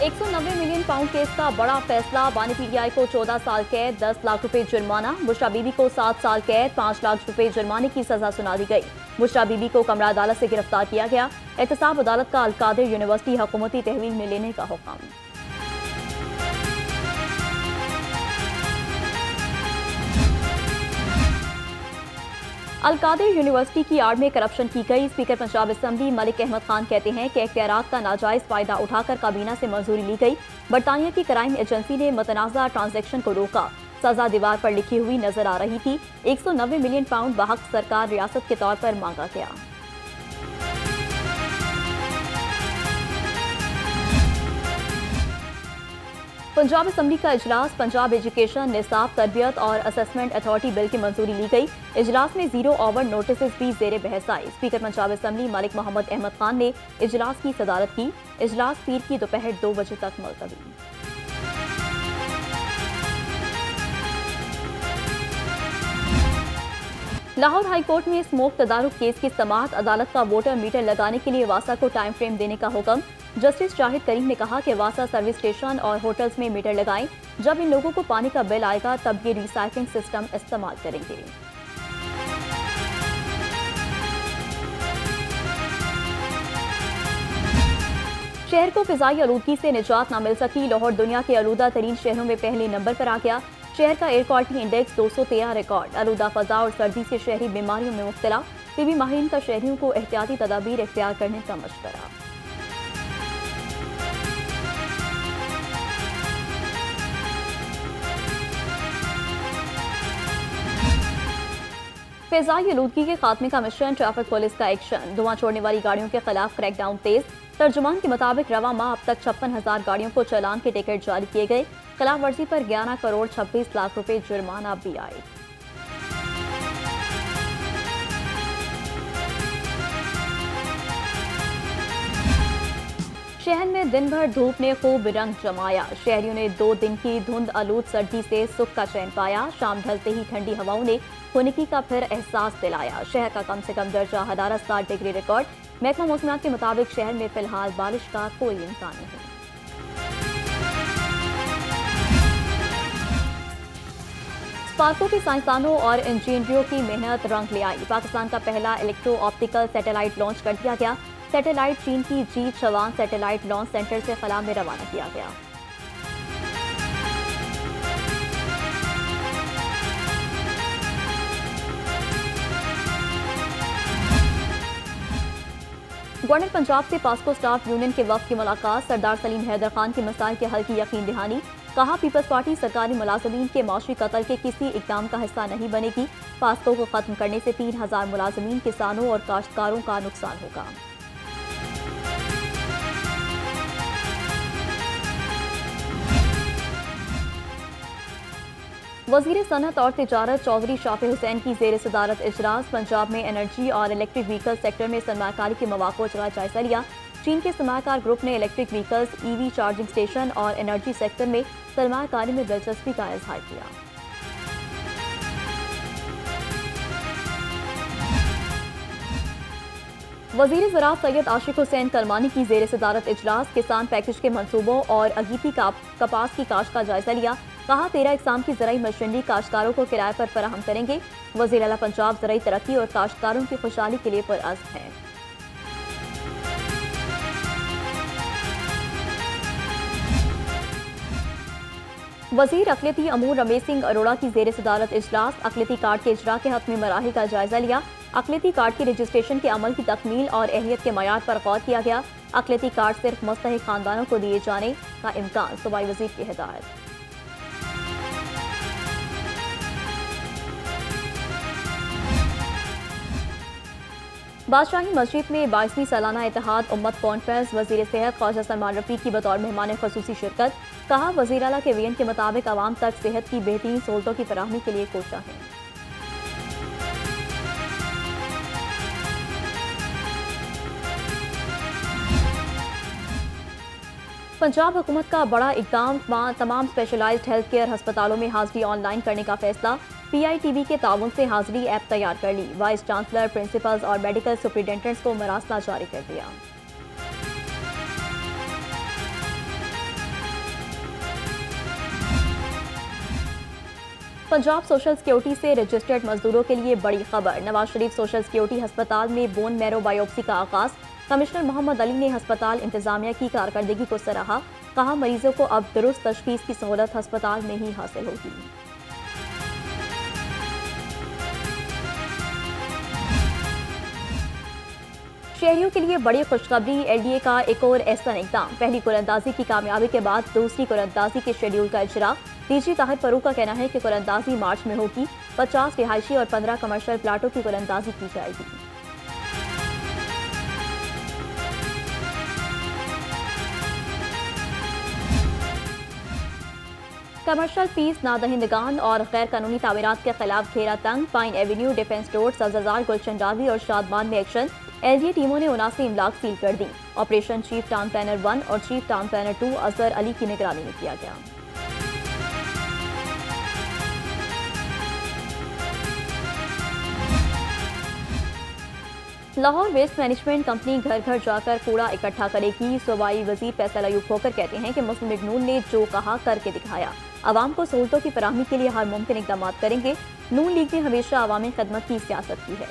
190 million pound case का बड़ा फैसला। बानी पीटीआई को 14 साल कैद, 10 लाख रुपए जुर्माना। बुशरा बीबी को 7 साल कैद, 5 लाख रुपए जुर्माने की सजा सुना दी गई। बुशरा बीबी को कमरा अदालत से गिरफ्तार किया गया। एहतसाब अदालत का अलकादिर यूनिवर्सिटी हुकूमती तहवील में लेने का हुक्म। अलकादिर यूनिवर्सिटी की आड़ में करप्शन की गई। स्पीकर पंजाब असम्बली मलिक अहमद खान कहते हैं कि इख्तियारात का नाजायज फायदा उठाकर काबीना से मंजूरी ली गई। बरतानिया की क्राइम एजेंसी ने मुतनाज़ा ट्रांजैक्शन को रोका। सजा दीवार पर लिखी हुई नजर आ रही थी। 190 मिलियन पाउंड बहक सरकार रियासत के तौर पर मांगा गया। पंजाब असम्बली का इजलास। पंजाब एजुकेशन, निसाब, तरबियत और असेसमेंट अथॉरिटी बिल की मंजूरी ली गई। इजलास में 0 ओवर नोटिस भी जेर बहस आए। स्पीकर पंजाब असम्बली मलिक मोहम्मद अहमद खान ने इजलास की सदारत की। इजलास पीर की दोपहर 2 बजे तक मुलतवी। लाहौर हाईकोर्ट में स्मोक तदारुक केस की समाअत। अदालत का वोटर मीटर लगाने के लिए वासा को टाइम फ्रेम देने का हुक्म। जस्टिस शाहिद करीम ने कहा कि वासा सर्विस स्टेशन और होटल्स में मीटर लगाएं। जब इन लोगों को पानी का बिल आएगा तब ये रिसाइकलिंग सिस्टम इस्तेमाल करेंगे। शहर को फिजाई आलूदगी से निजात न मिल सकी। लाहौर दुनिया के आलूदा तरीन शहरों में पहले नंबर पर आ गया। शहर का एयर क्वालिटी इंडेक्स 213 रिकॉर्ड। आलूदा फजा और सर्दी से शहरी बीमारियों में मुब्तला। टीबी माहिरीन का शहरियों को एहतियाती तदाबीर इख्तियार करने का मशवरा। फिजाई आलूदगी के खात्मे का मिशन। ट्रैफिक पुलिस का एक्शन। धुआं छोड़ने वाली गाड़ियों के खिलाफ क्रैकडाउन तेज। तर्जुमान के मुताबिक रवा माह अब तक 56,000 गाड़ियों को चालान के टिकट जारी किए गए। खिलाफ वर्जी पर 11 करोड़ 26 लाख रुपए जुर्माना भी आए। शहर में दिन भर धूप ने खूब रंग जमाया। शहरियों ने 2 दिन की धुंध आलूद सर्दी से सुख का चैन पाया। शाम ढलते ही ठंडी हवाओं ने खुनकी का फिर एहसास दिलाया। शहर का कम से कम दर्जा हरारत 60 डिग्री रिकॉर्ड। महकमा मौसमियात के मुताबिक शहर में फिलहाल बारिश का कोई इम्कान नहीं। स्पार्को के साइंसदानों और इंजीनियरों की मेहनत रंग ले आई। पाकिस्तान का पहला इलेक्ट्रो ऑप्टिकल सैटेलाइट लॉन्च कर दिया गया। सैटेलाइट चीन की G-56 सैटेलाइट लॉन्च सेंटर से खला में रवाना किया गया। गवर्नर पंजाब से पास्को स्टाफ यूनियन के वफ्द की मुलाकात। सरदार सलीम हैदर खान के मसाइल के हल की यकीन दहानी। कहा पीपल्स पार्टी सरकारी मुलाजमीन के माशी कत्ल के किसी इकदाम का हिस्सा नहीं बनेगी। पास्को को खत्म करने से 3,000 मुलाजमीन, किसानों और काश्तकारों का नुकसान होगा। वजीर सनत और तिजारत चौधरी शाफी हुसैन की जेर सदारत इजलास। पंजाब में एनर्जी और इलेक्ट्रिक व्हीकल सेक्टर में सरमाकारी के मौक़ों का जायजा लिया। चीन के सरमाकार ग्रुप ने electric vehicles, EV charging station और एनर्जी सेक्टर में सरमाकारी में दिलचस्पी का इजहार किया। वजीर ज़राअत सैयद आशिक हुसैन करमानी की जेर सदारत इजलास। किसान पैकेज के मंसूबों और अगीती कपास की काश्त का जायजा लिया। कहा 13 इकसाम की ज़राई मशीनरी काश्तकारों को किराए पर फराहम करेंगे। वज़ीर आला पंजाब ज़राई तरक्की और काश्तकारों की खुशहाली के लिए पुरअज़्म है। वजीर अक़लियती अमूर रमेश सिंह अरोड़ा की जेर सदारत इजलास। अक़लियती कार्ड के इजरा के हतमी मराहिल का जायजा लिया। अक़लियती कार्ड के रजिस्ट्रेशन के अमल की तकमील और अहलियत के मयार पर गौर किया गया। अक़लियती कार्ड सिर्फ मुस्तहिक़ खानदानों को दिए जाने का इम्कान। सूबाई वज़ीर की हिदायत। बादशाही मस्जिद में 22वीं सालाना इत्तेहाद उम्मत कॉन्फ्रेंस। वजीर सेहत ख्वाजा सलमान रफी की बतौर मेहमान खसूसी शिरकत। कहा वजीर आला के वीएन के मुताबिक आवाम तक सेहत की बेहतरीन सहूलतों की फराहमी के लिए कोशा है। पंजाब हुकूमत का बड़ा इकदाम। तमाम स्पेशलाइज्ड हेल्थ केयर अस्पतालों में हाजिरी ऑनलाइन करने का फैसला। PITV के ताउन से हाजिरी ऐप तैयार कर ली। वाइस चांसलर, प्रिंसिपल्स और मेडिकल सुपरिटेंडेंट्स को मरासला जारी कर दिया। पंजाब सोशल सिक्योरिटी से रजिस्टर्ड मजदूरों के लिए बड़ी खबर। नवाज शरीफ सोशल सिक्योरिटी अस्पताल में बोन मैरो बायोप्सी का आगाज। कमिश्नर मोहम्मद अली ने अस्पताल इंतजामिया की कारकर्दगी को सराहा। कहा, मरीजों को अब दुरुस्त तशखीस की सहूलत अस्पताल में ही हासिल होगी। शहरियों के लिए बड़ी खुशखबरी। एलडीए का एक और ऐसा इक़दाम। पहली कुरअंदाजी की कामयाबी के बाद दूसरी कुरअंदाजी के शेड्यूल का इजरा। डीजी ताहिर फरूक का कहना है कि कुरअंदाजी मार्च में होगी। 50 रिहायशी और 15 कमर्शियल प्लाटों की कुरअंदाजी की जाएगी। कमर्शियल फीस नादहिंदगान और गैर कानूनी तामीरात के खिलाफ घेरा तंग। Pine Avenue, Defence Road, Sabzazar, Gulshan डावी और शादमान में एक्शन। एलडीए टीमों ने 79 इमलाक सील कर दी। ऑपरेशन चीफ टाउन प्लानर 1 और chief town planner 2 Azhar Ali की निगरानी में किया गया। लाहौर वेस्ट मैनेजमेंट कंपनी घर घर जाकर कूड़ा इकट्ठा करेगी। सूबाई वजीर फैसल अयूब खोकर कहते हैं कि मुस्लिम लीग नून ने जो कहा करके दिखाया। आवाम को सहूलतों की फराहमी के लिए हर मुमकिन इकदाम करेंगे। नून लीग ने हमेशा अवामी खदमत की सियासत की है।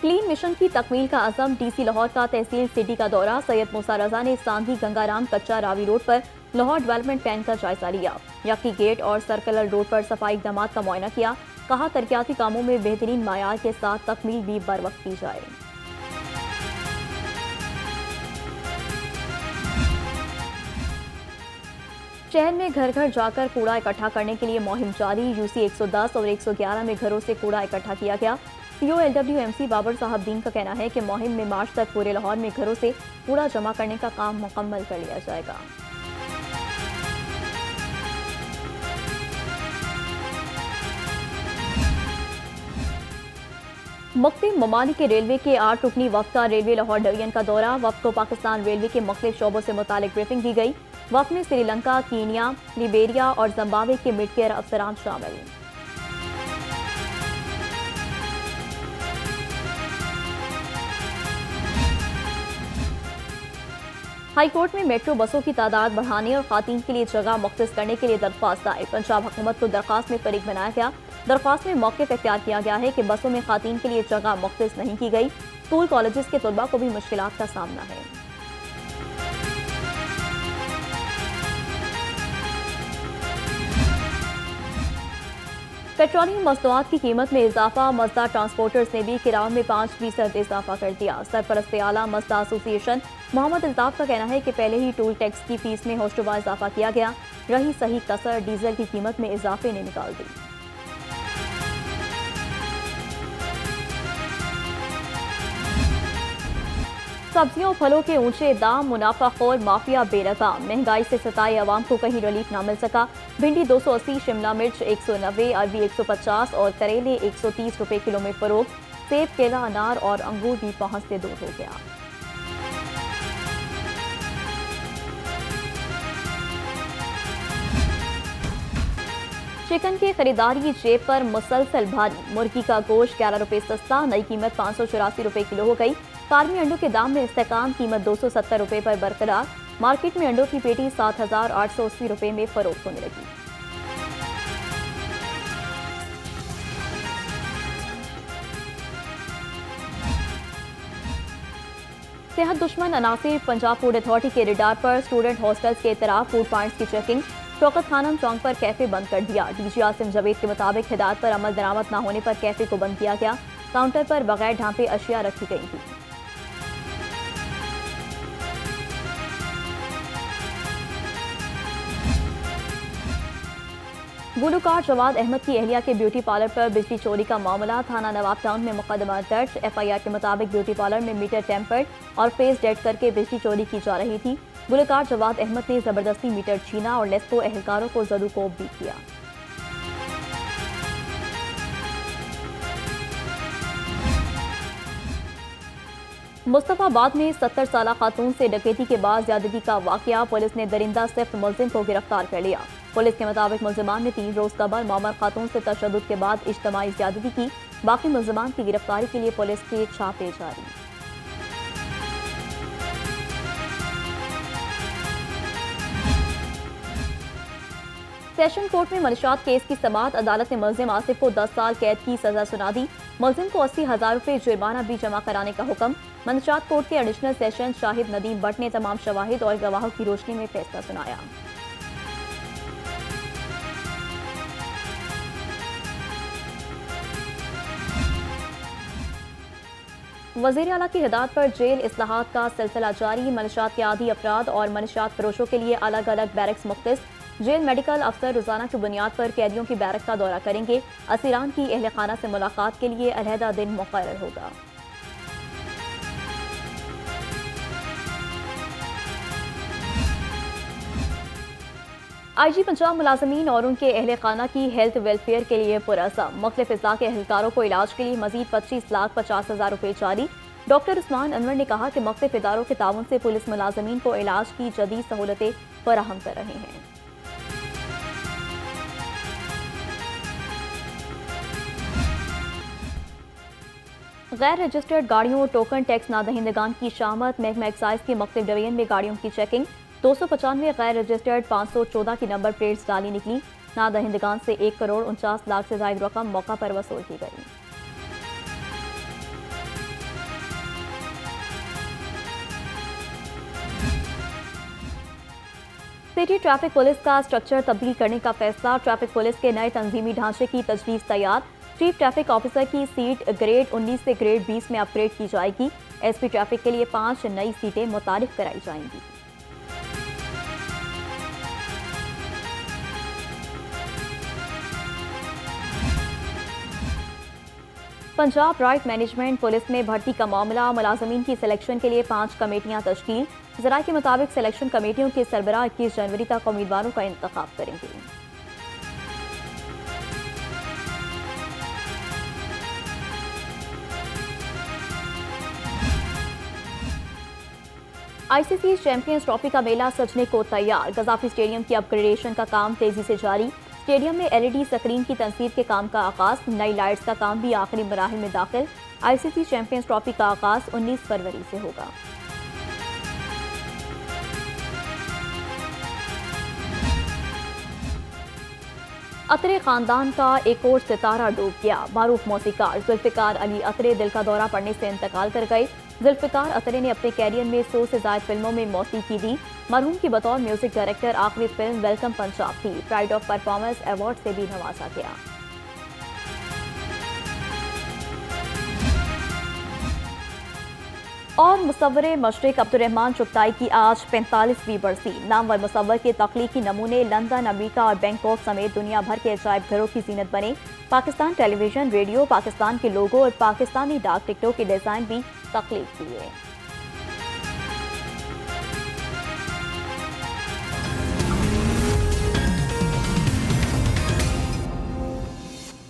क्लीन मिशन की तकमील का अज़म। डीसी लाहौर का तहसील सिटी का दौरा। सैयद मूसा रजा ने सांधी गंगाराम कच्चा रावी रोड पर लाहौर डेवलपमेंट प्लान का जायजा लिया। यकी गेट और सर्कुलर रोड पर सफाई इक़दाम का मुआयना किया। कहा, तरक्याती कामों में बेहतरीन मायार के साथ तकमील भी बर वक्त की जाए। शहर में घर घर जाकर कूड़ा इकट्ठा करने के लिए मुहिम जारी। यूसी 110 और 111 में घरों से कूड़ा इकट्ठा किया गया। POLWMC बाबर साहब दीन का कहना है कि मुहिम में मार्च तक पूरे लाहौर में घरों से कूड़ा जमा करने का काम मुकम्मल कर लिया जाएगा। मुख्तलिफ ममालिक के रेलवे के 8 रुकनी वफ़द का रेलवे लाहौर डिवीजन का दौरा। वफ़द को पाकिस्तान रेलवे के मुख्तलिफ शोबों से मुतालिक ब्रीफिंग दी गई। वफ़द में श्रीलंका, कीनिया, लिबेरिया और जिम्बाब्वे के मिड केयर अफसरान शामिल। हाई कोर्ट में मेट्रो बसों की तादाद बढ़ाने और खातून के लिए जगह मुख्तस करने के लिए दरख्वास्त आई। पंजाब हुकूमत को दरख्वास्त में फरीक बनाया गया। दरख्वास्त में मौक़िफ़ इख्तियार किया गया है कि बसों में खातून के लिए जगह मुख्तस नहीं की गई। स्कूल कॉलेजेस के तलबा को भी मुश्किलात का सामना है। पेट्रोलियम मसनूआत की कीमत में इजाफा। मजदा ट्रांसपोर्टर्स ने भी किरायों में 5% इजाफा कर दिया। सरपरस्त आला मजदा एसोसिएशन मोहम्मद अल्ताफ का कहना है कि पहले ही टोल टैक्स की फीस में होशरुबा इजाफा किया गया। रही सही कसर डीजल की कीमत में इजाफे ने निकाल दी। सब्जियों और फलों के ऊंचे दाम। मुनाफाखोर माफिया बेलगाम। महंगाई से सताए अवाम को कहीं रिलीफ न मिल सका। भिंडी 280, शिमला मिर्च 190, अरबी 150 और करेले 130 रुपए किलो में फरोख्त। सेब, केला, अनार और अंगूर भी पहुंच से दूर हो गया। चिकन की खरीदारी जेब पर मुसलसल भारी। मुर्गी का गोश्त 11 रुपए सस्ता। नई कीमत 584 रुपए किलो हो गई। फार्मी अंडों के दाम में इस्तेकाम। कीमत 270 रुपए पर बरकरार। मार्केट में अंडों की पेटी 7,880 रुपए में फरोख्त होने लगी। सेहत दुश्मन अनासिर। पंजाब फूड अथॉरिटी के रिडार पर स्टूडेंट हॉस्टल्स के इतराफ फूड पॉइंट्स की चेकिंग। शौकत खानम चौक पर कैफे बंद कर दिया। डीजी आसिम जवेद के मुताबिक हिदायत पर अमल दरामद न होने पर कैफे को बंद किया गया। काउंटर पर बगैर ढांपे अशिया रखी गई थी। गुलकार जवाद अहमद की एहलिया के ब्यूटी पार्लर पर बिजली चोरी का मामला। थाना नवाब टाउन में मुकदमा दर्ज। FIR के मुताबिक ब्यूटी पार्लर में मीटर टेम्पर्ड और फेस डेड करके बिजली चोरी की जा रही थी। गुलकार जवाद अहमद ने जबरदस्ती मीटर छीना और लेस्को एहलकारों को जदूकोब भी किया। मुस्तफाबाद में 70 साला खातून से डकैती के बाद ज्यादती का वाकया। पुलिस ने दरिंदा सिफ्त मुलजिम को गिरफ्तार कर लिया। पुलिस के मुताबिक मुलजिमान ने 3 रोज कबल मोहम्मद खातून से तशद्दुद के बाद इज्तमाई ज्यादती की। बाकी मुलजिमान की गिरफ्तारी के लिए पुलिस के छापे जारी। सेशन कोर्ट में मनशात केस की समाअत। अदालत ने मुल्जिम आसिफ को 10 साल कैद की सजा सुना दी। मुल्जिम को 80,000 रुपये जुर्माना भी जमा कराने का हुक्म। मनशात कोर्ट के एडिशनल सेशन शाहिद नदीम भट्ट ने तमाम शवाहिद और गवाहों की रोशनी में फैसला सुनाया। वज़ीर आला की हिदायत पर जेल इस्लाहात का सिलसिला जारी। मनशात के आदी अफराद और मनशात फरोशों के लिए अलग अलग बैरक्स मुख्तस। जेल मेडिकल अफसर रोजाना की बुनियाद पर कैदियों की बैरक का दौरा करेंगे। असीरान की अहल खाना से मुलाकात के लिए अलहदा दिन मुकर्रर होगा। IG पंजाब मुलाजमीन और उनके अहल खाना की हेल्थ वेलफेयर के लिए पुरअज़म। मुख्तलिफ अज़ला के अहलकारों को इलाज के लिए मजीद 25,50,000 रुपये जारी। डॉक्टर उस्मान अनवर ने कहा कि मुख्तलिफ इदारों के ताउन से पुलिस मुलाजमीन को इलाज की जदीद सहूलतें फराहम कर रहे हैं। गैर रजिस्टर्ड गाड़ियों टोकन टैक्स नादहिंदगान की शामत। महकमा एक्साइज की मुख्तलिफ डिवीजन में गाड़ियों की चेकिंग। 295 गैर रजिस्टर्ड 514 की नंबर प्लेट्स डाली निकली। नादहिंदगान से 1,49,00,000 से ज्यादा रकम मौका पर वसूल की गई। सिटी ट्रैफिक पुलिस का स्ट्रक्चर तब्दील करने का फैसला। ट्रैफिक पुलिस के नए तंजीमी ढांचे की तजवीज़ तैयार। चीफ ट्रैफिक ऑफिसर की सीट ग्रेड 19 से ग्रेड 20 में अपग्रेड की जाएगी। SP ट्रैफिक के लिए 5 नई सीटें मुतारिफ कराई जाएंगी। पंजाब राइट मैनेजमेंट पुलिस में भर्ती का मामला। मुलाजमीन की सिलेक्शन के लिए 5 कमेटियां तश्कील। ज़राए के मुताबिक सिलेक्शन कमेटियों के सरबराह 21 जनवरी तक उम्मीदवारों का इंतखाब करेंगे। ICC चैंपियंस ट्रॉफी का मेला सजने को तैयार। गजाफी स्टेडियम की अपग्रेडेशन का काम तेजी से जारी। स्टेडियम में LED स्क्रीन की तनसीब के काम का आगाज। नई लाइट्स का काम भी आखिरी मराहिल में दाखिल। ICC चैंपियंस ट्रॉफी का आगाज 19 फरवरी से होगा। अतरे खानदान का एक और सितारा डूब गया। मारूफ मौसीकार जुल्फिकार अली अतरे दिल का दौरा पड़ने से इंतकाल कर गए। जुल्फिकार अतरे ने अपने कैरियर में 100 से ज्यादा फिल्मों में मौसीकी दी। मरहूम की बतौर म्यूजिक डायरेक्टर आखिरी फिल्म वेलकम पंजाब थी। प्राइड ऑफ परफॉर्मेंस अवार्ड से भी नवाजा गया। और मुसव्वरे मशरिक अब्दुर्रहमान चुगताई की आज 45वीं बरसी। नामवर मुसव्वर के तख्लीकी नमूने लंदन, अमेरिका और बैंकॉक समेत दुनिया भर के अजायब घरों की जीनत बने। पाकिस्तान टेलीविजन, रेडियो, पाकिस्तान के लोगो और पाकिस्तानी डाक टिकटों के डिजाइन भी तख्लीक किए।